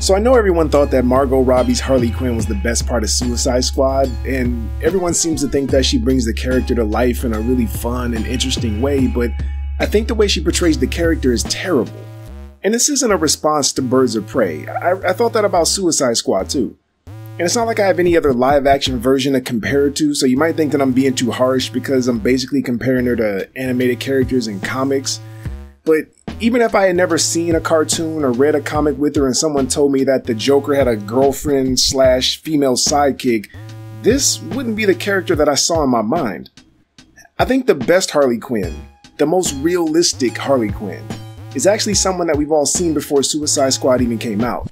So I know everyone thought that Margot Robbie's Harley Quinn was the best part of Suicide Squad, and everyone seems to think that she brings the character to life in a really fun and interesting way, but I think the way she portrays the character is terrible. And this isn't a response to Birds of Prey. I thought that about Suicide Squad too. And it's not like I have any other live action version to compare it to, so you might think that I'm being too harsh because I'm basically comparing her to animated characters in comics. But even if I had never seen a cartoon or read a comic with her and someone told me that the Joker had a girlfriend slash female sidekick, this wouldn't be the character that I saw in my mind. I think the best Harley Quinn, the most realistic Harley Quinn, is actually someone that we've all seen before Suicide Squad even came out.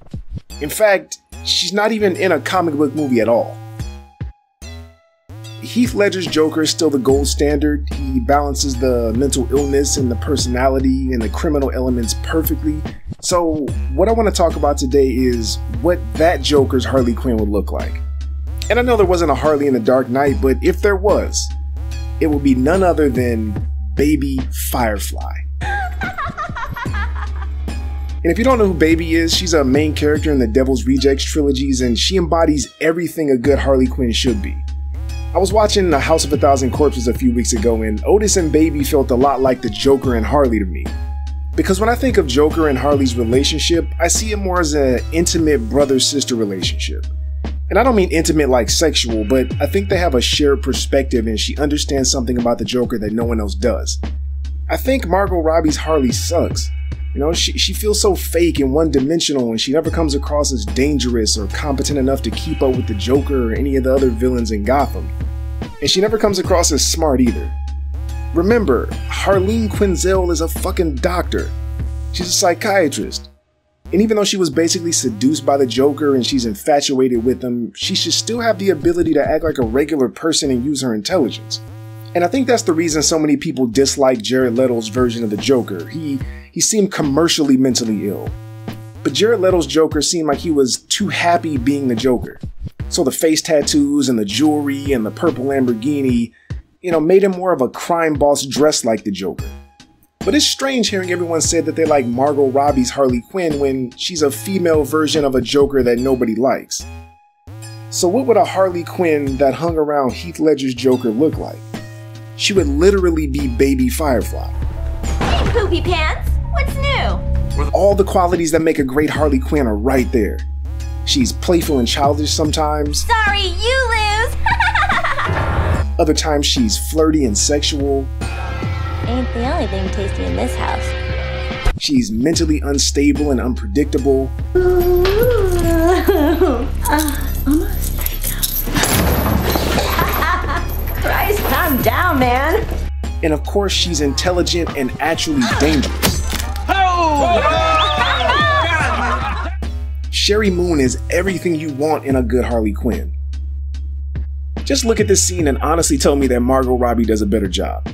In fact, she's not even in a comic book movie at all. Heath Ledger's Joker is still the gold standard. He balances the mental illness and the personality and the criminal elements perfectly. So what I want to talk about today is what that Joker's Harley Quinn would look like. And I know there wasn't a Harley in The Dark Knight, but if there was, it would be none other than Baby Firefly. And if you don't know who Baby is, she's a main character in the Devil's Rejects trilogies, and she embodies everything a good Harley Quinn should be. I was watching The House of a Thousand Corpses a few weeks ago, and Otis and Baby felt a lot like the Joker and Harley to me. Because when I think of Joker and Harley's relationship, I see it more as an intimate brother-sister relationship. And I don't mean intimate like sexual, but I think they have a shared perspective and she understands something about the Joker that no one else does. I think Margot Robbie's Harley sucks. You know, she feels so fake and one-dimensional, and she never comes across as dangerous or competent enough to keep up with the Joker or any of the other villains in Gotham. And she never comes across as smart either. Remember, Harleen Quinzel is a fucking doctor. She's a psychiatrist. And even though she was basically seduced by the Joker and she's infatuated with him, she should still have the ability to act like a regular person and use her intelligence. And I think that's the reason so many people dislike Jared Leto's version of the Joker. He seemed commercially mentally ill. But Jared Leto's Joker seemed like he was too happy being the Joker. So the face tattoos and the jewelry and the purple Lamborghini, made him more of a crime boss dressed like the Joker. But it's strange hearing everyone say that they like Margot Robbie's Harley Quinn when she's a female version of a Joker that nobody likes. So what would a Harley Quinn that hung around Heath Ledger's Joker look like? She would literally be Baby Firefly. Hey, Poopy Pants! What's new? All the qualities that make a great Harley Quinn are right there. She's playful and childish sometimes. Sorry, you lose! Other times she's flirty and sexual. Ain't the only thing tasty in this house. She's mentally unstable and unpredictable. Almost. Christ, calm down, man. And of course, she's intelligent and actually dangerous. Sherry Moon is everything you want in a good Harley Quinn. Just look at this scene and honestly tell me that Margot Robbie does a better job.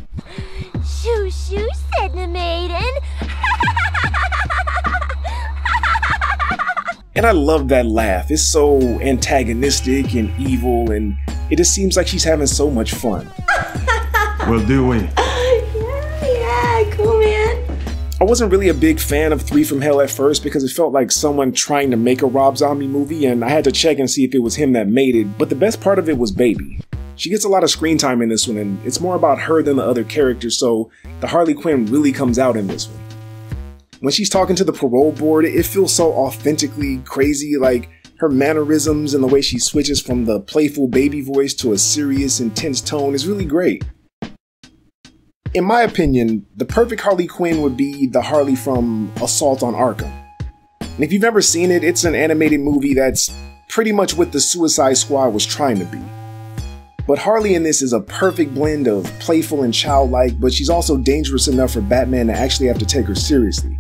Shoo shoo, said the maiden. And I love that laugh. It's so antagonistic and evil, and it just seems like she's having so much fun. Well, do we? Yeah, cool, man. I wasn't really a big fan of 3 from Hell at first because it felt like someone trying to make a Rob Zombie movie, and I had to check and see if it was him that made it, but the best part of it was Baby. She gets a lot of screen time in this one, and it's more about her than the other characters, so the Harley Quinn really comes out in this one. When she's talking to the parole board, it feels so authentically crazy, like her mannerisms and the way she switches from the playful baby voice to a serious, intense tone is really great. In my opinion, the perfect Harley Quinn would be the Harley from Assault on Arkham. And if you've never seen it, it's an animated movie that's pretty much what the Suicide Squad was trying to be. But Harley in this is a perfect blend of playful and childlike, but she's also dangerous enough for Batman to actually have to take her seriously.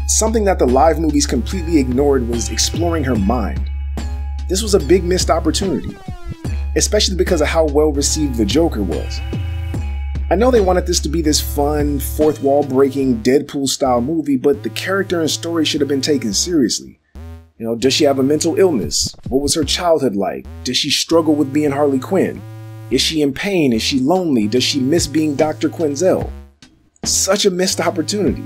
Something that the live movies completely ignored was exploring her mind. This was a big missed opportunity, especially because of how well received the Joker was. I know they wanted this to be this fun, fourth wall breaking, Deadpool style movie, but the character and story should have been taken seriously. Does she have a mental illness? What was her childhood like? Does she struggle with being Harley Quinn? Is she in pain? Is she lonely? Does she miss being Dr. Quinzel? Such a missed opportunity.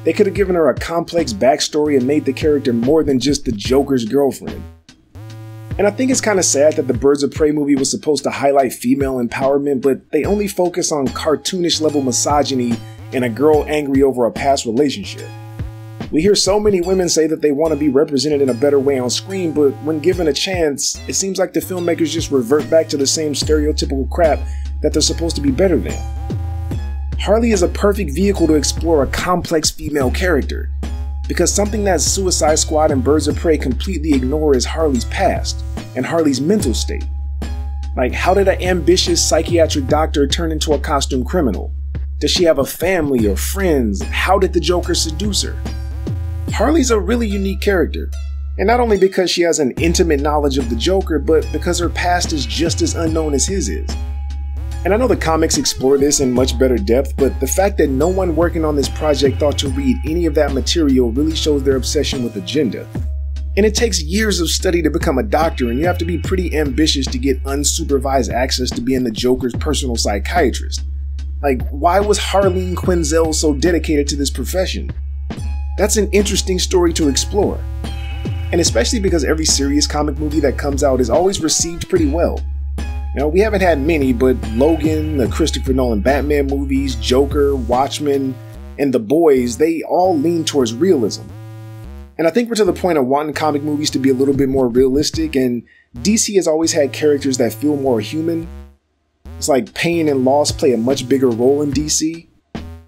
They could have given her a complex backstory and made the character more than just the Joker's girlfriend. And I think it's kind of sad that the Birds of Prey movie was supposed to highlight female empowerment, but they only focus on cartoonish level misogyny and a girl angry over a past relationship. We hear so many women say that they want to be represented in a better way on screen, but when given a chance, it seems like the filmmakers just revert back to the same stereotypical crap that they're supposed to be better than. Harley is a perfect vehicle to explore a complex female character, because something that Suicide Squad and Birds of Prey completely ignore is Harley's past and Harley's mental state. Like, how did an ambitious psychiatric doctor turn into a costume criminal? Does she have a family or friends? How did the Joker seduce her? Harley's a really unique character, and not only because she has an intimate knowledge of the Joker, but because her past is just as unknown as his is. And I know the comics explore this in much better depth, but the fact that no one working on this project thought to read any of that material really shows their obsession with agenda. And it takes years of study to become a doctor, and you have to be pretty ambitious to get unsupervised access to being the Joker's personal psychiatrist. Like, why was Harleen Quinzel so dedicated to this profession? That's an interesting story to explore. And especially because every serious comic movie that comes out is always received pretty well. We haven't had many, but Logan, the Christopher Nolan Batman movies, Joker, Watchmen, and The Boys, they all lean towards realism. And I think we're to the point of wanting comic movies to be a little bit more realistic, and DC has always had characters that feel more human. It's like pain and loss play a much bigger role in DC.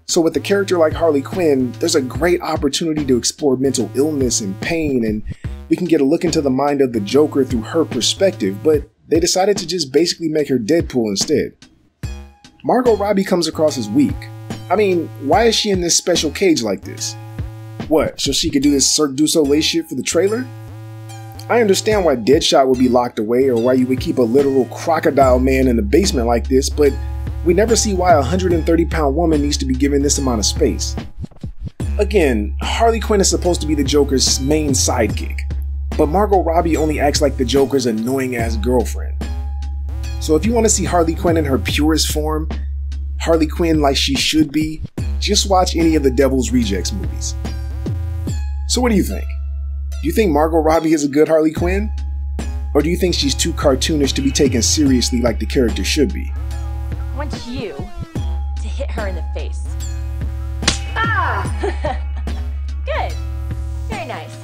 So with a character like Harley Quinn, there's a great opportunity to explore mental illness and pain, and we can get a look into the mind of the Joker through her perspective, but they decided to just basically make her Deadpool instead. Margot Robbie comes across as weak. I mean, why is she in this special cage like this? What, so she could do this Cirque du Soleil shit for the trailer? I understand why Deadshot would be locked away or why you would keep a literal crocodile man in the basement like this, but we never see why a 130-pound woman needs to be given this amount of space. Again, Harley Quinn is supposed to be the Joker's main sidekick, but Margot Robbie only acts like the Joker's annoying-ass girlfriend. So if you want to see Harley Quinn in her purest form, Harley Quinn like she should be, just watch any of the Devil's Rejects movies. So what do you think? Do you think Margot Robbie is a good Harley Quinn? Or do you think she's too cartoonish to be taken seriously like the character should be? I want you to hit her in the face. Ah! Good. Very nice.